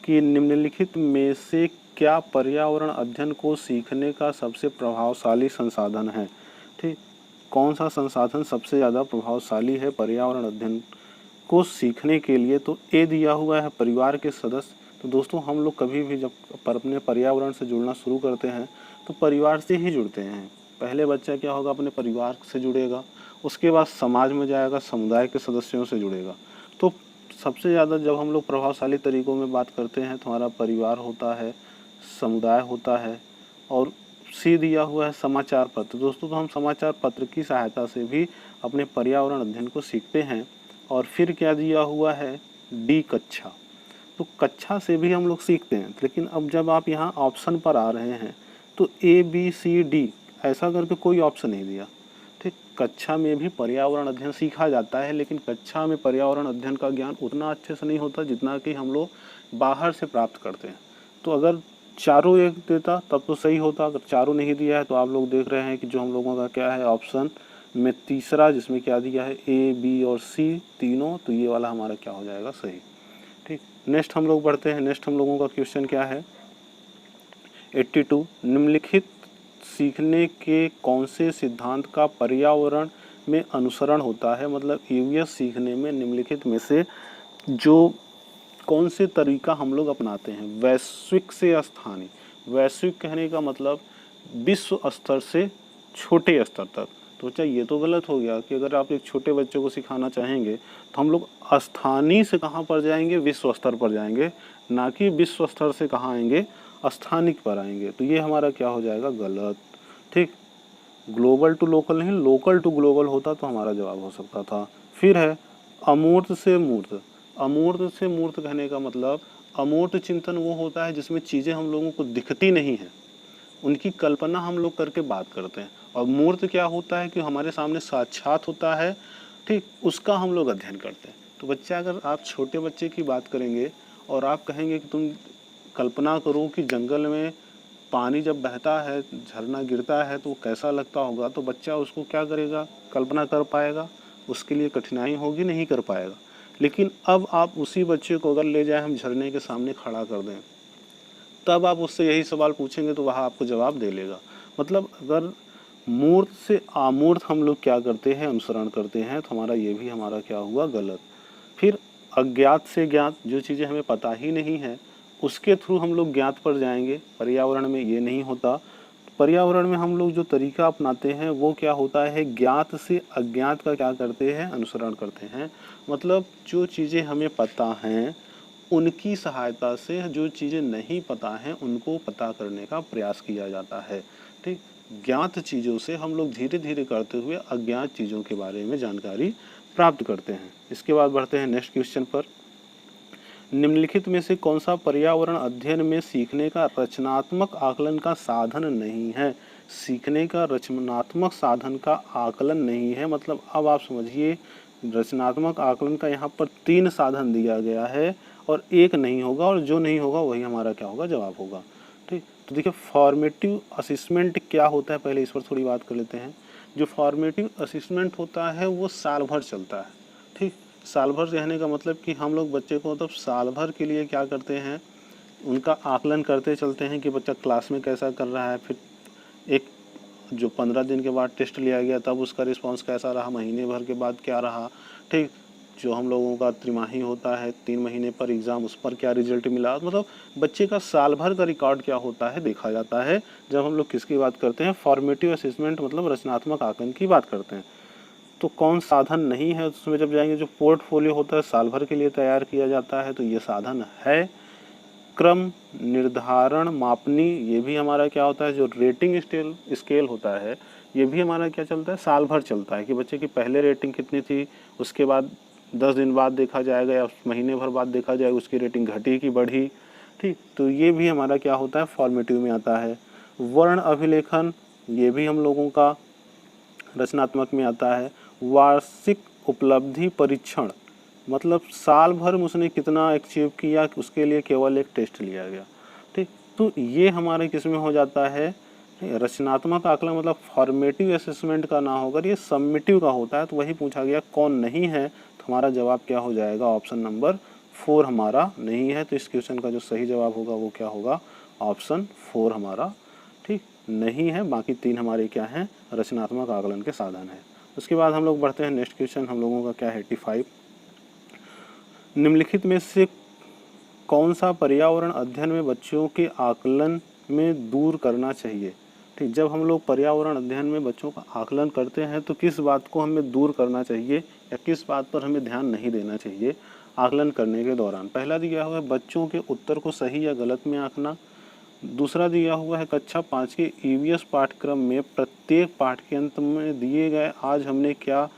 कि निम्नलिखित में से क्या पर्यावरण अध्ययन को सीखने का सबसे प्रभावशाली संसाधन है। ठीक, कौन सा संसाधन सबसे ज़्यादा प्रभावशाली है पर्यावरण अध्ययन को सीखने के लिए। तो ए दिया हुआ है परिवार के सदस्य। तो दोस्तों हम लोग कभी भी जब अपने पर्यावरण से जुड़ना शुरू करते हैं तो परिवार से ही जुड़ते हैं। पहले बच्चा क्या होगा, अपने परिवार से जुड़ेगा, उसके बाद समाज में जाएगा, समुदाय के सदस्यों से जुड़ेगा। तो सबसे ज़्यादा जब हम लोग प्रभावशाली तरीकों में बात करते हैं तो हमारा परिवार होता है, समुदाय होता है, और सी दिया हुआ है समाचार पत्र। दोस्तों तो हम समाचार पत्र की सहायता से भी अपने पर्यावरण अध्ययन को सीखते हैं। और फिर क्या दिया हुआ है, डी कक्षा। तो कक्षा से भी हम लोग सीखते हैं, लेकिन अब जब आप यहाँ ऑप्शन पर आ रहे हैं तो ए बी सी डी ऐसा करके कोई ऑप्शन नहीं दिया। ठीक, कक्षा में भी पर्यावरण अध्ययन सीखा जाता है, लेकिन कक्षा में पर्यावरण अध्ययन का ज्ञान उतना अच्छे से नहीं होता जितना कि हम लोग बाहर से प्राप्त करते हैं। तो अगर चारों एक देता तब तो सही होता। अगर चारों नहीं दिया है तो आप लोग देख रहे हैं कि जो हम लोगों का क्या है, ऑप्शन में तीसरा, जिसमें क्या दिया है ए बी और सी तीनों, तो ये वाला हमारा क्या हो जाएगा, सही। ठीक, नेक्स्ट हम लोग बढ़ते हैं। नेक्स्ट हम लोगों का क्वेश्चन क्या है, 82, निम्नलिखित सीखने के कौन से सिद्धांत का पर्यावरण में अनुसरण होता है। मतलब ईवीएस सीखने में निम्नलिखित में से जो कौन से तरीका हम लोग अपनाते हैं। वैश्विक से स्थानीय, वैश्विक कहने का मतलब विश्व स्तर से छोटे स्तर तक। तो बच्चा ये तो गलत हो गया कि अगर आप एक छोटे बच्चे को सिखाना चाहेंगे तो हम लोग स्थानीय से कहाँ पर जाएंगे, विश्व स्तर पर जाएंगे, ना कि विश्व स्तर से कहाँ आएंगे, स्थानिक पर आएंगे। तो ये हमारा क्या हो जाएगा, गलत। ठीक, ग्लोबल टू लोकल नहीं, लोकल टू ग्लोबल होता तो हमारा जवाब हो सकता था। फिर है अमूर्त से मूर्त। अमूर्त से मूर्त कहने का मतलब अमूर्त चिंतन वो होता है जिसमें चीज़ें हम लोगों को दिखती नहीं हैं, उनकी कल्पना हम लोग करके बात करते हैं। और मूर्त क्या होता है कि हमारे सामने साक्षात होता है, ठीक, उसका हम लोग अध्ययन करते हैं। तो बच्चा, अगर आप छोटे बच्चे की बात करेंगे और आप कहेंगे कि तुम कल्पना करो कि जंगल में पानी जब बहता है, झरना गिरता है तो कैसा लगता होगा, तो बच्चा उसको क्या करेगा, कल्पना कर पाएगा, उसके लिए कठिनाई होगी, नहीं कर पाएगा। लेकिन अब आप उसी बच्चे को अगर ले जाए हम झरने के सामने खड़ा कर दें, तब आप उससे यही सवाल पूछेंगे तो वह आपको जवाब दे लेगा। मतलब अगर मूर्त से अमूर्त हम लोग क्या करते हैं, अनुसरण करते हैं, तो हमारा ये भी हमारा क्या हुआ, गलत। फिर अज्ञात से ज्ञात, जो चीज़ें हमें पता ही नहीं है उसके थ्रू हम लोग ज्ञात पर जाएंगे, पर्यावरण में ये नहीं होता। पर्यावरण में हम लोग जो तरीका अपनाते हैं वो क्या होता है, ज्ञात से अज्ञात का क्या करते हैं, अनुसरण करते हैं। मतलब जो चीज़ें हमें पता हैं उनकी सहायता से जो चीज़ें नहीं पता हैं उनको पता करने का प्रयास किया जाता है। ठीक, ज्ञात चीज़ों से हम लोग धीरे धीरे करते हुए अज्ञात चीज़ों के बारे में जानकारी प्राप्त करते हैं। इसके बाद बढ़ते हैं नेक्स्ट क्वेश्चन पर। निम्नलिखित में से कौन सा पर्यावरण अध्ययन में सीखने का रचनात्मक आकलन का साधन नहीं है। सीखने का रचनात्मक साधन का आकलन नहीं है, मतलब अब आप समझिए रचनात्मक आकलन का यहाँ पर 3 साधन दिया गया है और एक नहीं होगा, और जो नहीं होगा वही हमारा क्या होगा, जवाब होगा। ठीक, तो देखिए फॉर्मेटिव असेसमेंट क्या होता है, पहले इस पर थोड़ी बात कर लेते हैं। जो फॉर्मेटिव असेसमेंट होता है वो साल भर चलता है। ठीक, साल भर रहने का मतलब कि हम लोग बच्चे को मतलब साल भर के लिए क्या करते हैं, उनका आकलन करते चलते हैं कि बच्चा क्लास में कैसा कर रहा है। फिर एक जो 15 दिन के बाद टेस्ट लिया गया तब उसका रिस्पांस कैसा रहा, महीने भर के बाद क्या रहा। ठीक, जो हम लोगों का त्रिमाही होता है 3 महीने पर एग्ज़ाम, उस पर क्या रिजल्ट मिला, मतलब बच्चे का साल भर का रिकॉर्ड क्या होता है देखा जाता है जब हम लोग किसकी बात करते हैं, फॉर्मेटिव असेसमेंट मतलब रचनात्मक आकलन की बात करते हैं। तो कौन साधन नहीं है उसमें जब जाएंगे, जो पोर्टफोलियो होता है साल भर के लिए तैयार किया जाता है, तो ये साधन है। क्रम निर्धारण मापनी, ये भी हमारा क्या होता है, जो रेटिंग स्केल होता है ये भी हमारा क्या चलता है, साल भर चलता है कि बच्चे की पहले रेटिंग कितनी थी, उसके बाद 10 दिन बाद देखा जाएगा या महीने भर बाद देखा जाएगा उसकी रेटिंग घटी कि बढ़ी। ठीक, तो ये भी हमारा क्या होता है, फॉर्मेटिव में आता है। वर्ण अभिलेखन, ये भी हम लोगों का रचनात्मक में आता है। वार्षिक उपलब्धि परीक्षण, मतलब साल भर में उसने कितना अचीव किया उसके लिए केवल एक टेस्ट लिया गया। ठीक, तो ये हमारे किस में हो जाता है, रचनात्मक आकलन मतलब फॉर्मेटिव असेसमेंट का ना होकर ये सम्मेटिव का होता है। तो वही पूछा गया कौन नहीं है, तो हमारा जवाब क्या हो जाएगा, ऑप्शन नंबर 4 हमारा नहीं है। तो इस क्वेश्चन का जो सही जवाब होगा वो क्या होगा, ऑप्शन 4 हमारा ठीक नहीं है। बाकी 3 हमारे क्या हैं, रचनात्मक आकलन के साधन है। उसके बाद हम लोग बढ़ते हैं नेक्स्ट क्वेश्चन, हम लोगों का क्या है 85। निम्नलिखित में से कौन सा पर्यावरण अध्ययन में बच्चों के आकलन में दूर करना चाहिए। ठीक, जब हम लोग पर्यावरण अध्ययन में बच्चों का आकलन करते हैं तो किस बात को हमें दूर करना चाहिए या किस बात पर हमें ध्यान नहीं देना चाहिए आकलन करने के दौरान। पहला दिया हुआ है बच्चों के उत्तर को सही या गलत में आंकना। दूसरा दिया हुआ है कक्षा 5 के ईवीएस पाठ्यक्रम में प्रत्येक पाठ के अंत में दिए गए आज हमने क्या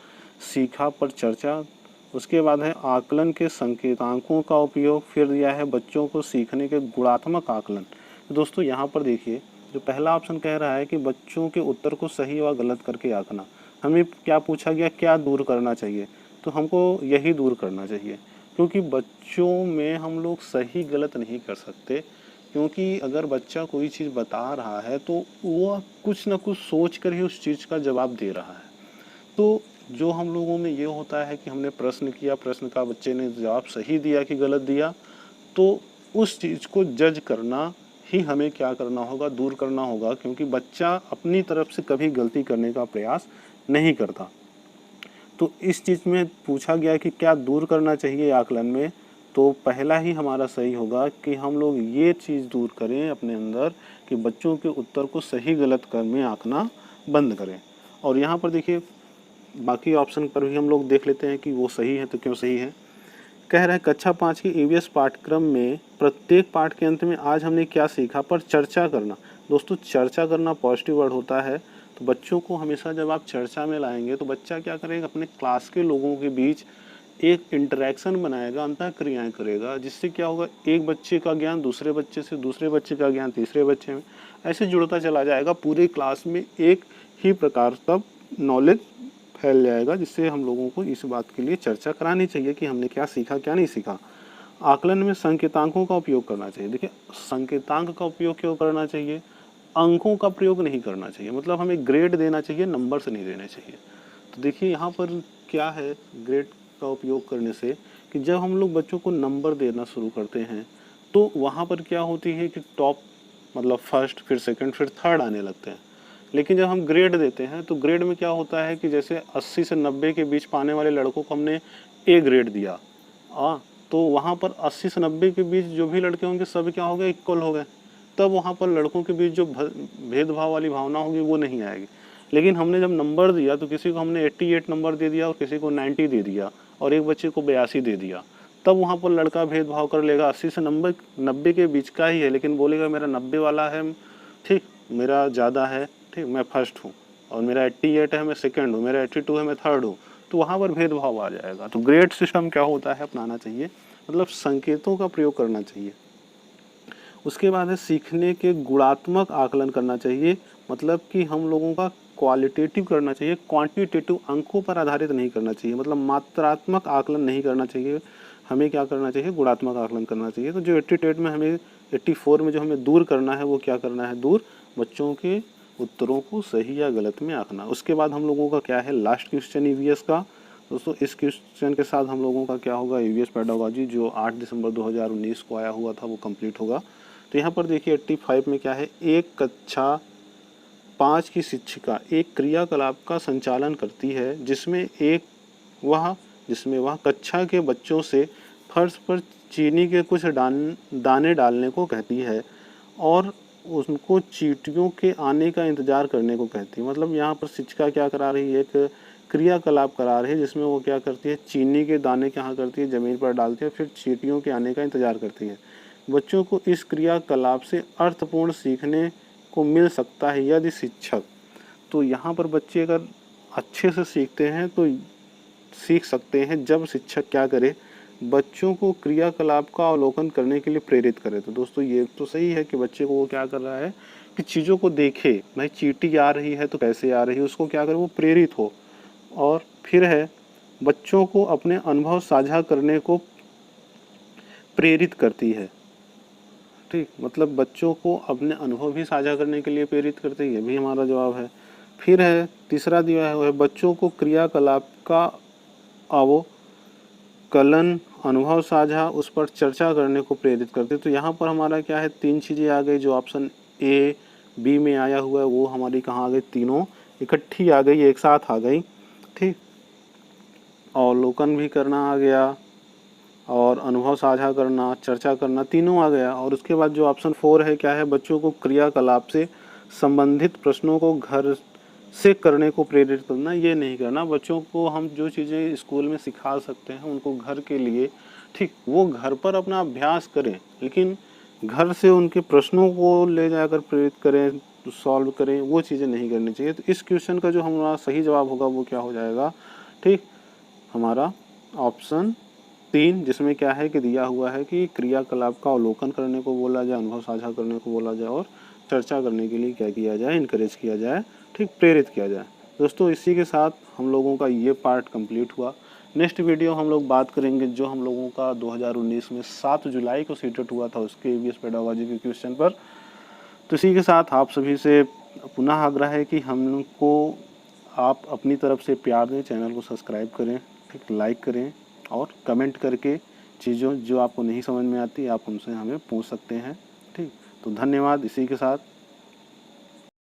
सीखा पर चर्चा। उसके बाद है आकलन के संकेतांकों का उपयोग। फिर दिया है बच्चों को सीखने के गुणात्मक आकलन। तो दोस्तों यहाँ पर देखिए जो पहला ऑप्शन कह रहा है कि बच्चों के उत्तर को सही व गलत करके आंकना, हमें क्या पूछा गया, क्या दूर करना चाहिए, तो हमको यही दूर करना चाहिए। क्योंकि बच्चों में हम लोग सही गलत नहीं कर सकते, क्योंकि अगर बच्चा कोई चीज़ बता रहा है तो वो कुछ ना कुछ सोच कर ही उस चीज़ का जवाब दे रहा है। तो जो हम लोगों में ये होता है कि हमने प्रश्न किया, प्रश्न का बच्चे ने जवाब सही दिया कि गलत दिया, तो उस चीज़ को जज करना ही हमें क्या करना होगा, दूर करना होगा। क्योंकि बच्चा अपनी तरफ से कभी गलती करने का प्रयास नहीं करता। तो इस चीज़ में पूछा गया कि क्या दूर करना चाहिए आकलन में, तो पहला ही हमारा सही होगा कि हम लोग ये चीज़ दूर करें अपने अंदर कि बच्चों के उत्तर को सही गलत कर में आंकना बंद करें। और यहाँ पर देखिए बाकी ऑप्शन पर भी हम लोग देख लेते हैं कि वो सही है तो क्यों सही है। कह रहा है कक्षा 5 के ईवीएस पाठ्यक्रम में प्रत्येक पाठ के अंत में आज हमने क्या सीखा पर चर्चा करना। दोस्तों चर्चा करना पॉजिटिव वर्ड होता है, तो बच्चों को हमेशा जब आप चर्चा में लाएंगे तो बच्चा क्या करेगा, अपने क्लास के लोगों के बीच एक इंटरेक्शन बनाएगा, अंतः क्रियाएँ करेगा, जिससे क्या होगा एक बच्चे का ज्ञान दूसरे बच्चे से, दूसरे बच्चे का ज्ञान तीसरे बच्चे में, ऐसे जुड़ता चला जाएगा। पूरे क्लास में एक ही प्रकार का नॉलेज फैल जाएगा, जिससे हम लोगों को इस बात के लिए चर्चा करानी चाहिए कि हमने क्या सीखा क्या नहीं सीखा। आकलन में संकेतांकों का उपयोग करना चाहिए। देखिए संकेतांक का उपयोग क्यों करना चाहिए, अंकों का प्रयोग नहीं करना चाहिए, मतलब हमें ग्रेड देना चाहिए, नंबर से नहीं देने चाहिए। तो देखिए यहाँ पर क्या है ग्रेड का उपयोग करने से कि जब हम लोग बच्चों को नंबर देना शुरू करते हैं तो वहाँ पर क्या होती है कि टॉप मतलब फर्स्ट, फिर सेकंड, फिर थर्ड आने लगते हैं। लेकिन जब हम ग्रेड देते हैं तो ग्रेड में क्या होता है कि जैसे 80 से 90 के बीच पाने वाले लड़कों को हमने ए ग्रेड दिया, तो वहाँ पर 80 से 90 के बीच जो भी लड़के होंगे सब क्या हो गए, इक्वल हो गए। तब वहाँ पर लड़कों के बीच जो भेदभाव वाली भावना होगी वो नहीं आएगी। लेकिन हमने जब नंबर दिया तो किसी को हमने 88 नंबर दे दिया और किसी को 90 दे दिया और एक बच्चे को 82 दे दिया, तब वहाँ पर लड़का भेदभाव कर लेगा। 80 से 90 के बीच का ही है लेकिन बोलेगा मेरा 90 वाला है, ठीक, मेरा ज़्यादा है, ठीक, मैं फर्स्ट हूँ, और मेरा 88 है मैं सेकंड हूँ, मेरा 82 है मैं थर्ड हूँ, तो वहाँ पर भेदभाव आ जाएगा। तो ग्रेड सिस्टम क्या होता है, अपनाना चाहिए, मतलब संकेतों का प्रयोग करना चाहिए। उसके बाद है सीखने के गुणात्मक आकलन करना चाहिए, मतलब कि हम लोगों का क्वालिटेटिव करना चाहिए, क्वांटिटेटिव अंकों पर आधारित नहीं करना चाहिए, मतलब मात्रात्मक आकलन नहीं करना चाहिए। हमें क्या करना चाहिए, गुणात्मक आकलन करना चाहिए। तो जो 88 में हमें 84 में जो हमें दूर करना है वो क्या करना है, दूर बच्चों के उत्तरों को सही या गलत में आंकना। उसके बाद हम लोगों का क्या है, लास्ट क्वेश्चन ईवीएस का। दोस्तों इस क्वेश्चन के साथ हम लोगों का क्या होगा, ईवीएस पेडागोजी जो 8 दिसंबर 2019 को आया हुआ था वो कंप्लीट होगा। तो यहाँ पर देखिए 85 में क्या है, एक कक्षा 5 की शिक्षिका एक क्रियाकलाप का संचालन करती है जिसमें वह कक्षा के बच्चों से फर्श पर चीनी के कुछ दाने डालने को कहती है और उनको चींटियों के आने का इंतजार करने को कहती है। मतलब यहाँ पर शिक्षिका क्या करा रही है, एक क्रियाकलाप करा रही है जिसमें वो क्या करती है, चीनी के दाने क्या करती है, ज़मीन पर डालती है, फिर चींटियों के आने का इंतजार करती है। बच्चों को इस क्रियाकलाप से अर्थपूर्ण सीखने को मिल सकता है यदि शिक्षक, तो यहाँ पर बच्चे अगर अच्छे से सीखते हैं तो सीख सकते हैं जब शिक्षक क्या करे, बच्चों को क्रियाकलाप का अवलोकन करने के लिए प्रेरित करे। तो दोस्तों ये तो सही है कि बच्चे को वो क्या कर रहा है कि चीज़ों को देखे, भाई चींटी आ रही है तो कैसे आ रही है, उसको क्या करे, वो प्रेरित हो। और फिर है बच्चों को अपने अनुभव साझा करने को प्रेरित करती है, ठीक, मतलब बच्चों को अपने अनुभव भी साझा करने के लिए प्रेरित करते हैं, ये भी हमारा जवाब है। फिर है तीसरा दिया है वो है बच्चों को क्रियाकलाप का अवकलन, अनुभव साझा, उस पर चर्चा करने को प्रेरित करते। तो यहाँ पर हमारा क्या है, 3 चीज़ें आ गई जो ऑप्शन ए बी में आया हुआ है, वो हमारी कहाँ आ गई, तीनों इकट्ठी आ गई, एक साथ आ गई, ठीक। अवलोकन भी करना आ गया और अनुभव साझा करना, चर्चा करना, तीनों आ गया। और उसके बाद जो ऑप्शन 4 है क्या है, बच्चों को क्रियाकलाप से संबंधित प्रश्नों को घर से करने को प्रेरित करना। ये नहीं करना, बच्चों को हम जो चीज़ें स्कूल में सिखा सकते हैं उनको घर के लिए, ठीक, वो घर पर अपना अभ्यास करें, लेकिन घर से उनके प्रश्नों को ले जाकर प्रेरित करें, सॉल्व करें, वो चीज़ें नहीं करनी चाहिए। तो इस क्वेश्चन का जो हमारा सही जवाब होगा वो क्या हो जाएगा, ठीक, हमारा ऑप्शन 3, जिसमें क्या है कि दिया हुआ है कि क्रियाकलाप का अवलोकन करने को बोला जाए, अनुभव साझा करने को बोला जाए और चर्चा करने के लिए क्या किया जाए, इनकरेज किया जाए, ठीक, प्रेरित किया जाए। दोस्तों इसी के साथ हम लोगों का ये पार्ट कंप्लीट हुआ। नेक्स्ट वीडियो हम लोग बात करेंगे जो हम लोगों का 2019 में 7 जुलाई को सीटेट हुआ था उसके ईवीएस पेडागोजी के क्वेश्चन पर। तो इसी के साथ आप सभी से पुनः आग्रह है कि हम लोग को आप अपनी तरफ से प्यार दें, चैनल को सब्सक्राइब करें, ठीक, लाइक करें और कमेंट करके चीज़ों जो आपको नहीं समझ में आती आप हमसे हमें पूछ सकते हैं, ठीक। तो धन्यवाद। इसी के साथ